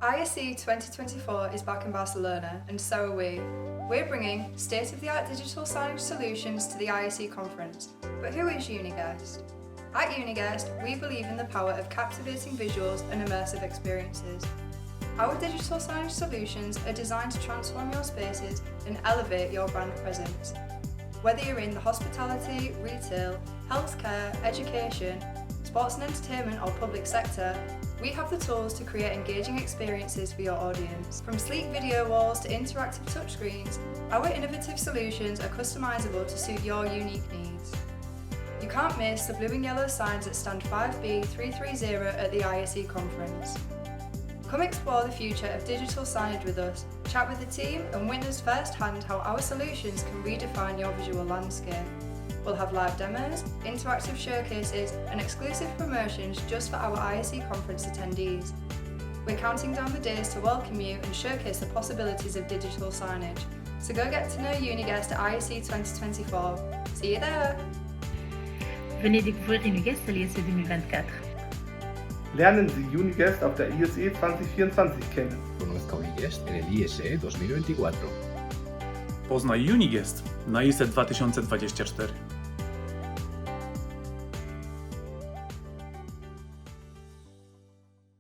ISE 2024 is back in Barcelona, and so are we. We're bringing state-of-the-art digital signage solutions to the ISE conference. But who is Uniguest? At Uniguest, we believe in the power of captivating visuals and immersive experiences. Our digital signage solutions are designed to transform your spaces and elevate your brand presence. Whether you're in the hospitality, retail, healthcare, education, sports and entertainment or public sector, we have the tools to create engaging experiences for your audience. From sleek video walls to interactive touchscreens, our innovative solutions are customizable to suit your unique needs. You can't miss the blue and yellow signs that stand 5B330 at the ISE conference. Come explore the future of digital signage with us, chat with the team and witness firsthand how our solutions can redefine your visual landscape. We'll have live demos, interactive showcases and exclusive promotions just for our ISE conference attendees. We're counting down the days to welcome you and showcase the possibilities of digital signage. So go get to know Uniguest at ISE 2024. See you there! Venez découvrir Uniguest à l'ISE 2024. Lernen Sie Uniguest auf der ISE 2024 kennen. Conozca Uniguest en el ISE 2024. Poznaj Uniguest na ISE 2024.